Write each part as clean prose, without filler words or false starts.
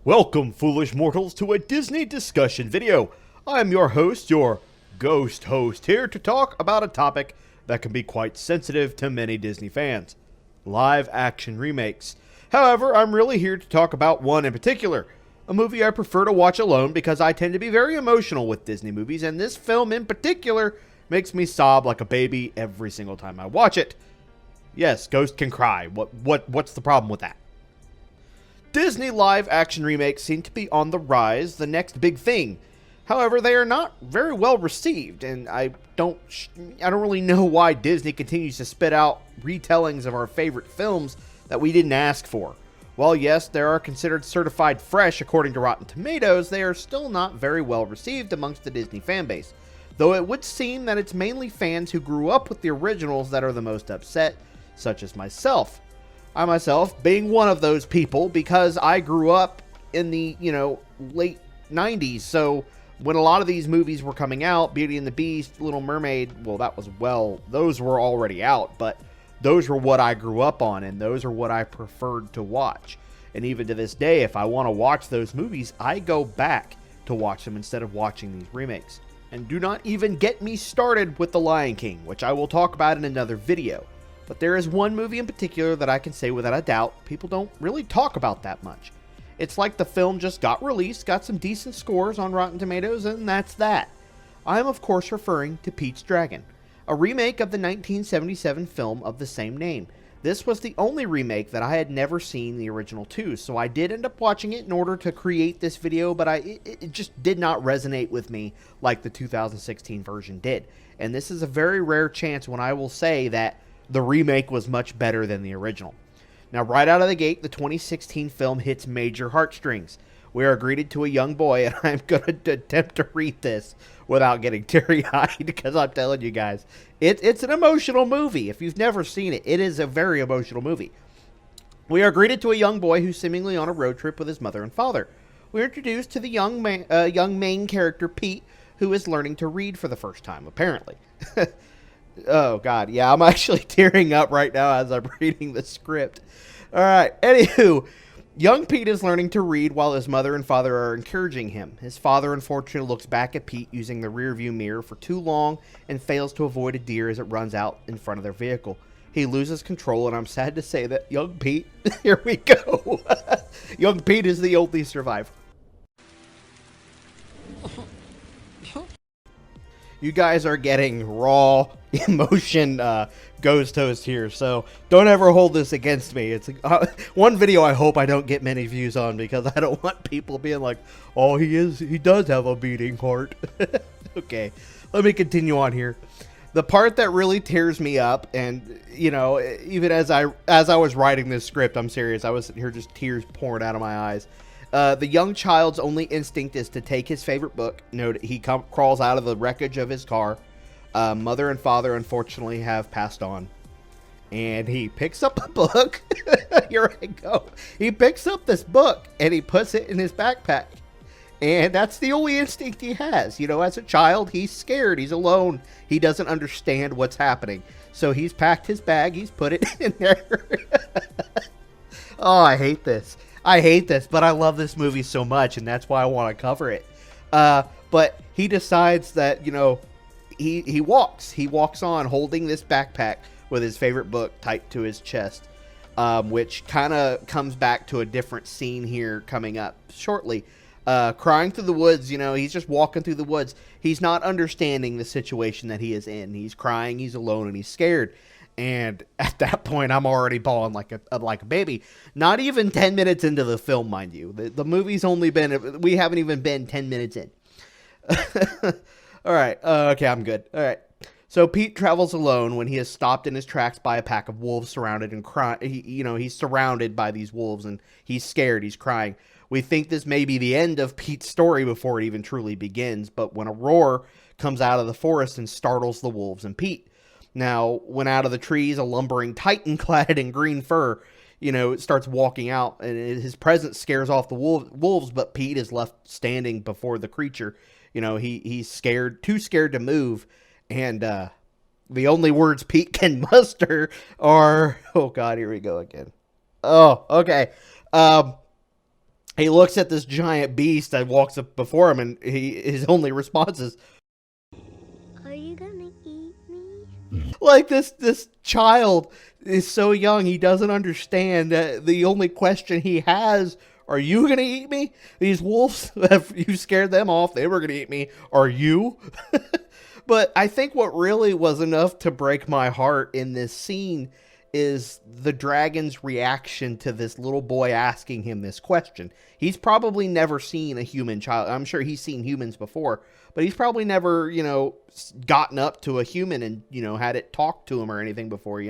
Welcome, foolish mortals, to a Disney discussion video. I'm your host, your ghost host, here to talk about a topic that can be quite sensitive to many Disney fans: live action remakes. However, I'm really here to talk about one in particular, a movie I prefer to watch alone because I tend to be very emotional with Disney movies, and this film in particular makes me sob like a baby every single time I watch it. Yes, Ghost can cry. What's the problem with that? Disney live-action remakes seem to be on the rise, the next big thing. However, they are not very well received, and I don't really know why Disney continues to spit out retellings of our favorite films that we didn't ask for. While yes, they are considered certified fresh according to Rotten Tomatoes, they are still not very well received amongst the Disney fanbase. Though it would seem that it's mainly fans who grew up with the originals that are the most upset, such as myself. I myself being one of those people because I grew up in the, late 90s. So when a lot of these movies were coming out, Beauty and the Beast, Little Mermaid, those were already out, but those were what I grew up on and those are what I preferred to watch. And even to this day, if I want to watch those movies, I go back to watch them instead of watching these remakes. And do not even get me started with The Lion King, which I will talk about in another video. But there is one movie in particular that I can say without a doubt people don't really talk about that much. It's like the film just got released, got some decent scores on Rotten Tomatoes, and that's that. I am of course referring to Pete's Dragon, a remake of the 1977 film of the same name. This was the only remake that I had never seen the original to, so I did end up watching it in order to create this video, but it just did not resonate with me like the 2016 version did. And this is a very rare chance when I will say that the remake was much better than the original. Now, right out of the gate, the 2016 film hits major heartstrings. We are greeted to a young boy, and I'm going to attempt to read this without getting teary-eyed, because I'm telling you guys, it's an emotional movie. If you've never seen it, it is a very emotional movie. We are greeted to a young boy who's seemingly on a road trip with his mother and father. We're introduced to the young main character, Pete, who is learning to read for the first time, apparently. Oh, God. Yeah, I'm actually tearing up right now as I'm reading the script. All right. Anywho, young Pete is learning to read while his mother and father are encouraging him. His father, unfortunately, looks back at Pete using the rearview mirror for too long and fails to avoid a deer as it runs out in front of their vehicle. He loses control, and I'm sad to say that young Pete, here we go. Young Pete is the only survivor. You guys are getting raw emotion ghost host here, so don't ever hold this against me. It's one video I hope I don't get many views on because I don't want people being like, oh, he does have a beating heart. Okay, let me continue on here. The part that really tears me up, and even as I was writing this script, I'm serious, I was sitting here just tears pouring out of my eyes. The young child's only instinct is to take his favorite book. He crawls out of the wreckage of his car. Mother and father, unfortunately, have passed on. And he picks up a book. Here I go. He picks up this book, and he puts it in his backpack. And that's the only instinct he has. As a child, he's scared. He's alone. He doesn't understand what's happening. So he's packed his bag. He's put it in there. Oh, I hate this. But I love this movie so much, and that's why I want to cover it. But he decides that, he walks on holding this backpack with his favorite book tight to his chest, which kind of comes back to a different scene here coming up shortly. Crying through the woods, he's just walking through the woods. He's not understanding the situation that he is in. He's crying, he's alone, and he's scared. And at that point, I'm already bawling like a baby. Not even 10 minutes into the film, mind you. The movie's we haven't even been 10 minutes in. All right. Okay, I'm good. All right. So Pete travels alone when he is stopped in his tracks by a pack of wolves surrounded and crying. He's surrounded by these wolves and he's scared. He's crying. We think this may be the end of Pete's story before it even truly begins. But when a roar comes out of the forest and startles the wolves and Pete. Now, when out of the trees, a lumbering titan clad in green fur, starts walking out, and his presence scares off the wolves, but Pete is left standing before the creature. He's scared, too scared to move, and the only words Pete can muster are, oh God, here we go again. Oh, okay. He looks at this giant beast that walks up before him, and his only response is, Are you gonna eat me? like, this child is so young, he doesn't understand that the only question he has, are you gonna eat me? These wolves, have you scared them off? They were gonna eat me. Are you? But I think what really was enough to break my heart in this scene is the dragon's reaction to this little boy asking him this question. He's probably never seen a human child. I'm sure he's seen humans before, but he's probably never, gotten up to a human and, had it talk to him or anything before,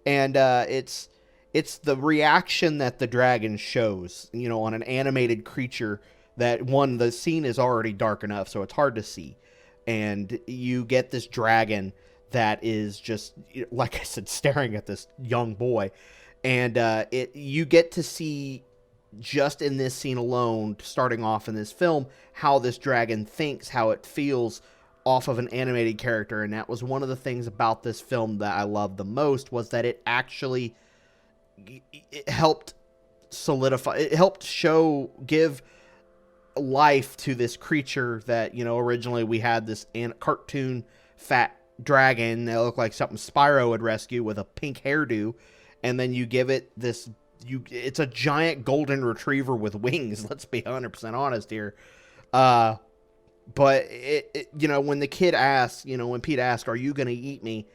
And it's the reaction that the dragon shows, on an animated creature that, the scene is already dark enough, so it's hard to see. And you get this dragon that is just, like I said, staring at this young boy. And you get to see, just in this scene alone, starting off in this film, how this dragon thinks, how it feels off of an animated character. And that was one of the things about this film that I loved the most, was that it actually, it helped solidify, it helped give life to this creature that, originally we had this cartoon fat dragon that looked like something Spyro would rescue with a pink hairdo, and then you give it this, it's a giant golden retriever with wings. Let's be 100% honest here. But when the kid asks, when Pete asks, are you gonna eat me,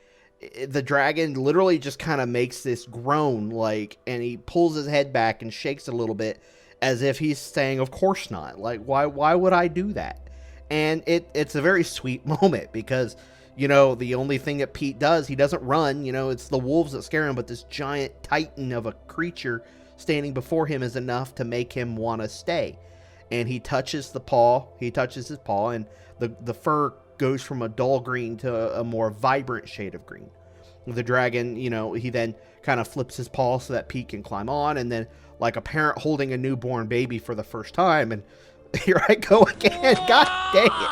the dragon literally just kind of makes this groan, and he pulls his head back and shakes a little bit, as if he's saying, of course not. Like, why would I do that? And it's a very sweet moment, because, the only thing that Pete does, he doesn't run, it's the wolves that scare him, but this giant titan of a creature standing before him is enough to make him want to stay. And he touches his paw, and the fur goes from a dull green to a more vibrant shade of green. The dragon, he then kind of flips his paw so that Pete can climb on, and then, like a parent holding a newborn baby for the first time, and here I go again. God dang it.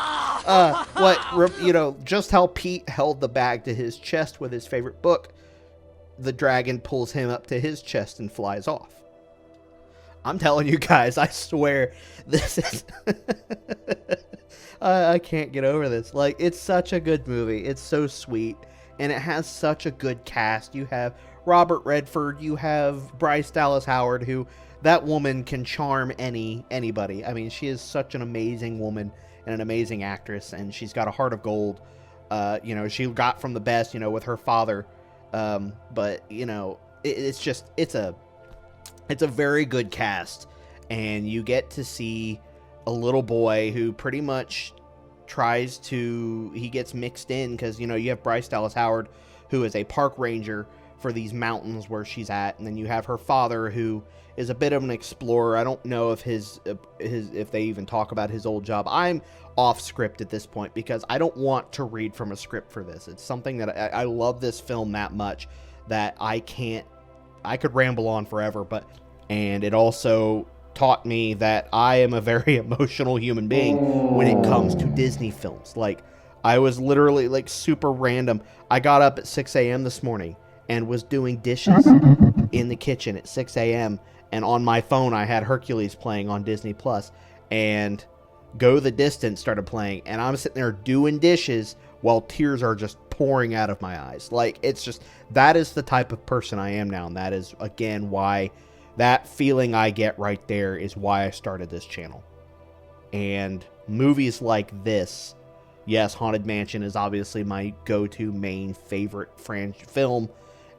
Just how Pete held the bag to his chest with his favorite book, the dragon pulls him up to his chest and flies off. I'm telling you guys, I swear, this is... I can't get over this. Like, it's such a good movie. It's so sweet, and it has such a good cast. You have Robert Redford, you have Bryce Dallas Howard, who, that woman can charm anybody. I mean, she is such an amazing woman and an amazing actress, and she's got a heart of gold. She got from the best, with her father. But it's a very good cast, and you get to see a little boy who pretty much he gets mixed in, because, you have Bryce Dallas Howard, who is a park ranger for these mountains where she's at, and then you have her father, who is a bit of an explorer. I don't know if if they even talk about his old job. I'm off script at this point, because I don't want to read from a script for this. It's something that I love this film that much that I could ramble on forever, and it also taught me that I am a very emotional human being when it comes to Disney films. Like, I was literally, super random. I got up at 6 a.m. this morning and was doing dishes in the kitchen at 6 a.m. And on my phone, I had Hercules playing on Disney Plus, and Go the Distance started playing, and I'm sitting there doing dishes while tears are just pouring out of my eyes. Like, it's just, that is the type of person I am now, and that is, again, why that feeling I get right there is why I started this channel. And movies like this, yes, Haunted Mansion is obviously my go-to main favorite film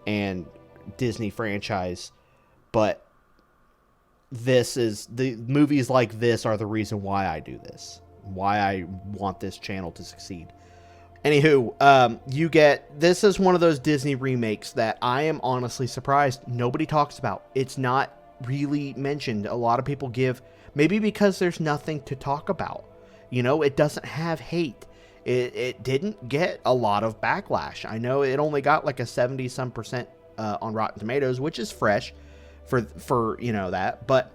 and Disney franchise, but the movies like this are the reason why I do this, why I want this channel to succeed. Anywho, this is one of those Disney remakes that I am honestly surprised nobody talks about. It's not really mentioned. A lot of people maybe because there's nothing to talk about. It doesn't have hate. It didn't get a lot of backlash. I know it only got like a 70-some% on Rotten Tomatoes, which is fresh for that. But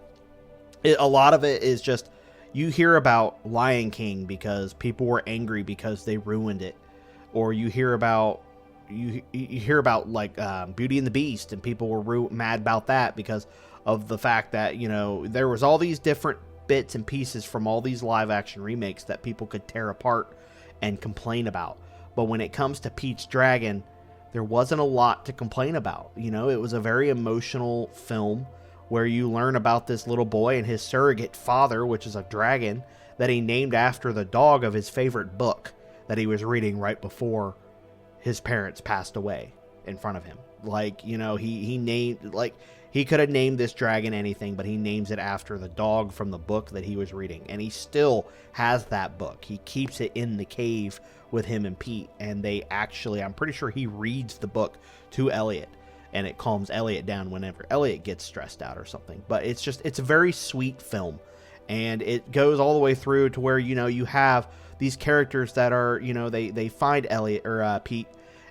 a lot of it is just, you hear about Lion King because people were angry because they ruined it, or you hear about like Beauty and the Beast, and people were mad about that because, of the fact that, you know, there was all these different bits and pieces from all these live action remakes that people could tear apart and complain about. But when it comes to Pete's Dragon, there wasn't a lot to complain about. You know, it was a very emotional film where you learn about this little boy and his surrogate father, which is a dragon that he named after the dog of his favorite book that he was reading right before his parents passed away in front of him. Like, you know, he named, like, he could have named this dragon anything, but he names it after the dog from the book that he was reading. And he still has that book. He keeps it in the cave with him and Pete. And they actually, I'm pretty sure he reads the book to Elliot. And it calms Elliot down whenever Elliot gets stressed out or something. But it's just, it's a very sweet film. And it goes all the way through to where, you know, you have these characters that are, you know, they find Elliot or Pete.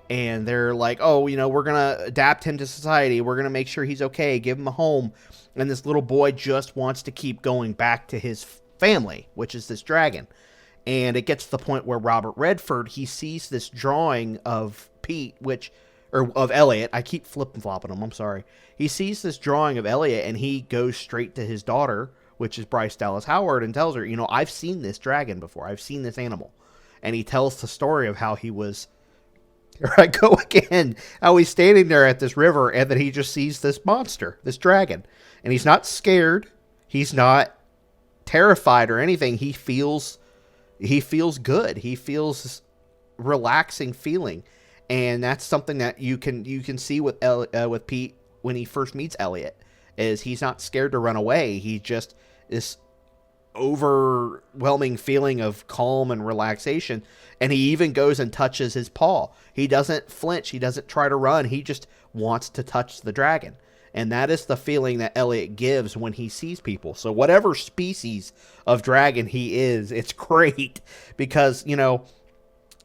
And they're like, oh, you know, we're going to adapt him to society. We're going to make sure he's okay. Give him a home. And this little boy just wants to keep going back to his family, which is this dragon. And it gets to the point where Robert Redford, he sees this drawing of Pete, or of Elliot. I keep flip-flopping him. I'm sorry. He sees this drawing of Elliot and he goes straight to his daughter, which is Bryce Dallas Howard, and tells her, you know, I've seen this dragon before. I've seen this animal. And he tells the story of how he was, here I go again, how he's standing there at this river and then he just sees this monster, this dragon. And he's not scared. He's not terrified or anything. He feels good. He feels relaxing feeling. And that's something that you can see with Pete when he first meets Elliot, is he's not scared to run away. He just is overwhelming feeling of calm and relaxation, and he even goes and touches his paw. He doesn't flinch. He doesn't try to run. He just wants to touch the dragon. And that is the feeling that Elliot gives when he sees people. So whatever species of dragon he is, it's great because, you know,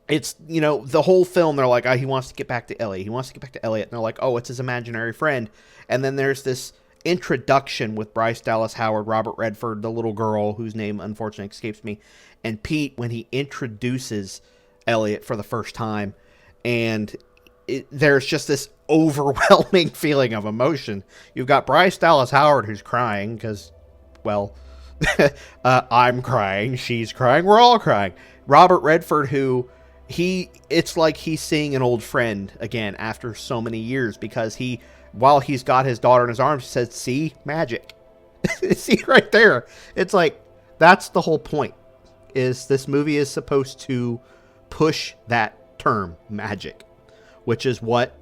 it's, you know, the whole film, they're like, oh, he wants to get back to Elliot. He wants to get back to Elliot. And they're like, oh, it's his imaginary friend. And then there's this introduction with Bryce Dallas Howard, Robert Redford, the little girl whose name unfortunately escapes me, and Pete when he introduces Elliot for the first time. And there's just this overwhelming feeling of emotion. You've got Bryce Dallas Howard who's crying because, well, I'm crying, she's crying, we're all crying. Robert Redford, who it's like he's seeing an old friend again after so many years, because while he's got his daughter in his arms, he says, see, magic. See right there. It's like, that's the whole point, is this movie is supposed to push that term, magic, which is what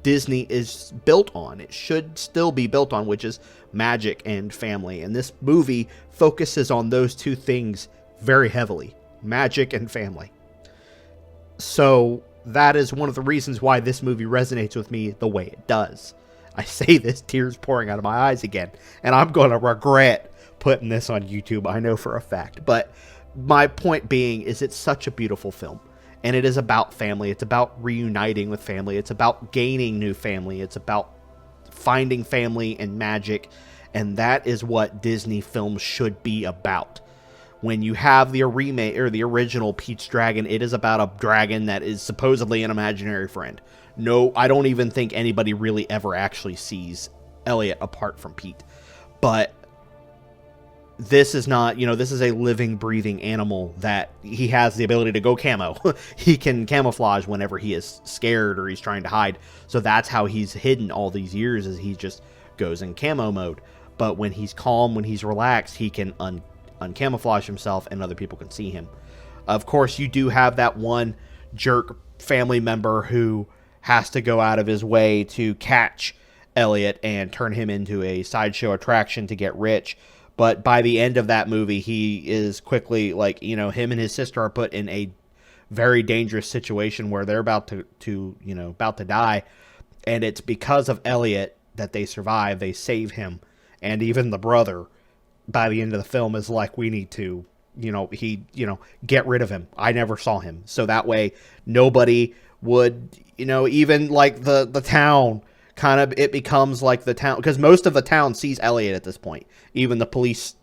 Disney is built on. It should still be built on, which is magic and family. And this movie focuses on those two things very heavily, magic and family. So that is one of the reasons why this movie resonates with me the way it does. I say this, tears pouring out of my eyes again, and I'm going to regret putting this on YouTube, I know for a fact. But my point being is it's such a beautiful film, and it is about family. It's about reuniting with family. It's about gaining new family. It's about finding family and magic, and that is what Disney films should be about. When you have the remake or the original Pete's Dragon, it is about a dragon that is supposedly an imaginary friend. No, I don't even think anybody really ever actually sees Elliot apart from Pete. But this is not, you know, this is a living, breathing animal that he has the ability to go camo. He can camouflage whenever he is scared or he's trying to hide. So that's how he's hidden all these years, is he just goes in camo mode. But when he's calm, when he's relaxed, he can uncamouflage himself and other people can see him. Of course, you do have that one jerk family member who has to go out of his way to catch Elliot and turn him into a sideshow attraction to get rich. But by the end of that movie, he is quickly, like, you know, him and his sister are put in a very dangerous situation where they're about to die. And it's because of Elliot that they survive. They save him. And even the brother, by the end of the film, is like, we need to, get rid of him. I never saw him. So that way nobody would, even like the town kind of, it becomes like the town, because most of the town sees Elliot at this point. Even the police,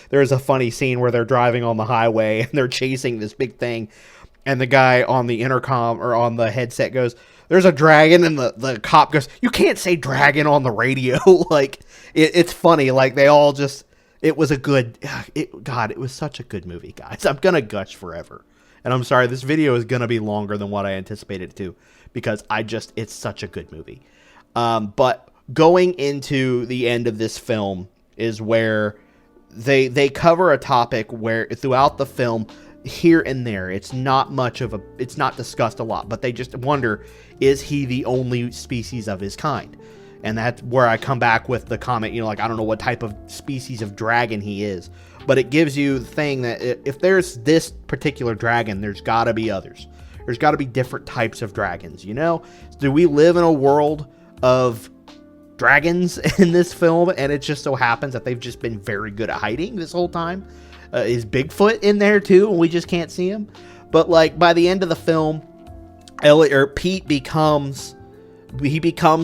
there's a funny scene where they're driving on the highway and they're chasing this big thing. And the guy on the intercom or on the headset goes, there's a dragon, and the cop goes, "You can't say dragon on the radio." Like, it's funny. Like, they all just, it was a good, God, it was such a good movie, guys. I'm going to gush forever. And I'm sorry, this video is going to be longer than what I anticipated it to, because it's such a good movie. But going into the end of this film is where they cover a topic where throughout the film, here and there, it's not discussed a lot, but they just wonder, is he the only species of his kind? And that's where I come back with the comment, like, I don't know what type of species of dragon he is, but it gives you the thing that if there's this particular dragon, there's got to be others. There's got to be different types of dragons, Do we live in a world of dragons in this film, and it just so happens that they've just been very good at hiding this whole time? Is Bigfoot in there too, and we just can't see him? But like by the end of the film, Pete becomes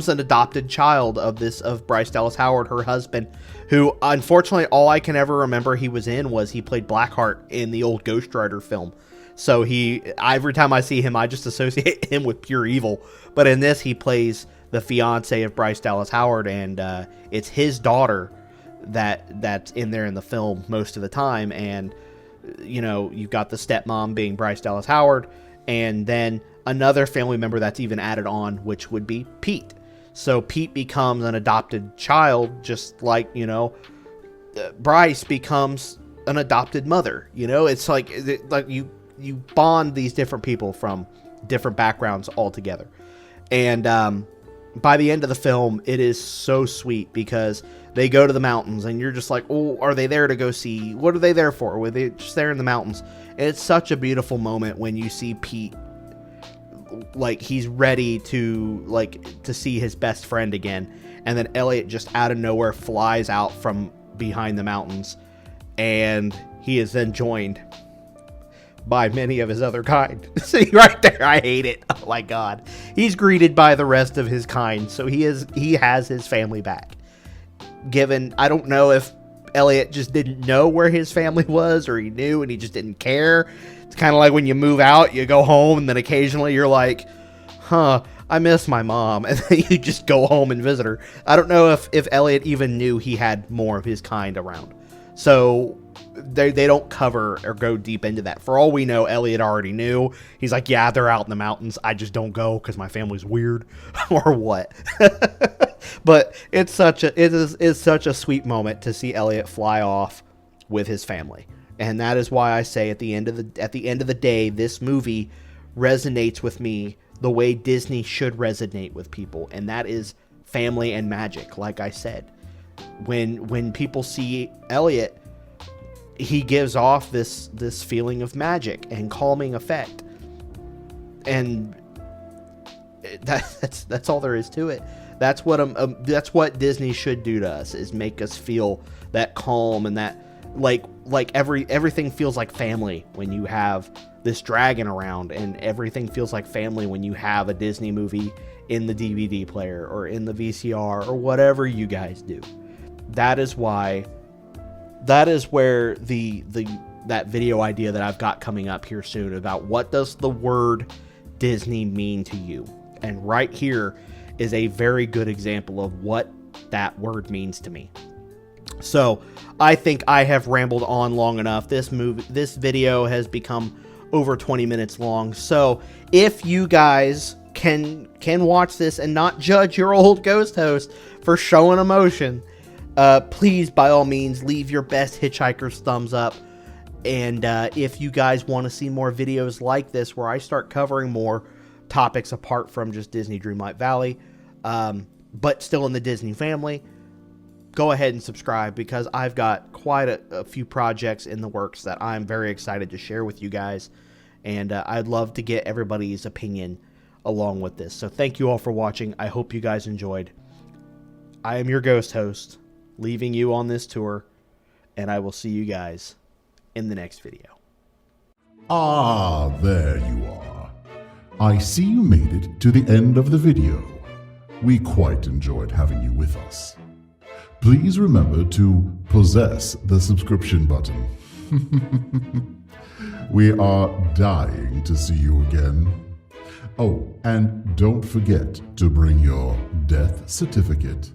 an adopted child of Bryce Dallas Howard, her husband, who unfortunately all I can ever remember he was in was he played Blackheart in the old Ghost Rider film. So every time I see him, I just associate him with pure evil. But in this, he plays the fiance of Bryce Dallas Howard, and it's his daughter that's in there in the film most of the time. And you've got the stepmom being Bryce Dallas Howard, and then another family member that's even added on, which would be Pete. So Pete becomes an adopted child, just like Bryce becomes an adopted mother. It's like you bond these different people from different backgrounds all together. And by the end of the film, it is so sweet because they go to the mountains, and you're just like, oh, are they there to go see? What are they there for? Were they just there in the mountains? And it's such a beautiful moment when you see Pete, like, he's ready to see his best friend again. And then Elliot just out of nowhere flies out from behind the mountains, and he is then joined by many of his other kind. See right there, I hate it. Oh my God. He's greeted by the rest of his kind, so he has his family back. Given, I don't know if Elliot just didn't know where his family was, or he knew and he just didn't care. It's kind of like when you move out, you go home, and then occasionally you're like, I miss my mom, and then you just go home and visit her. I don't know if Elliot even knew he had more of his kind around. So they don't cover or go deep into that. For all we know, Elliot already knew. He's like, yeah, they're out in the mountains. I just don't go because my family's weird or what. But it is such a sweet moment to see Elliot fly off with his family. And that is why I say at the end of the day, this movie resonates with me the way Disney should resonate with people, and that is family and magic. Like I said, when people see Elliot, he gives off this feeling of magic and calming effect, and that's all there is to it. That's what Disney should do to us, is make us feel that calm and that like everything feels like family when you have this dragon around, and everything feels like family when you have a Disney movie in the DVD player or in the VCR or whatever you guys do. That is where that video idea that I've got coming up here soon about what does the word Disney mean to you, and right here is a very good example of what that word means to me. So I think I have rambled on long enough. This video has become over 20 minutes long. So if you guys can watch this and not judge your old ghost host for showing emotion, please, by all means, leave your best Hitchhiker's thumbs up. And if you guys want to see more videos like this, where I start covering more topics apart from just Disney Dreamlight Valley, but still in the Disney family, go ahead and subscribe, because I've got quite a few projects in the works that I'm very excited to share with you guys. And I'd love to get everybody's opinion along with this. So thank you all for watching. I hope you guys enjoyed. I am your ghost host, leaving you on this tour, and I will see you guys in the next video. Ah, there you are. I see you made it to the end of the video. We quite enjoyed having you with us. Please remember to possess the subscription button. We are dying to see you again. Oh, and don't forget to bring your death certificate.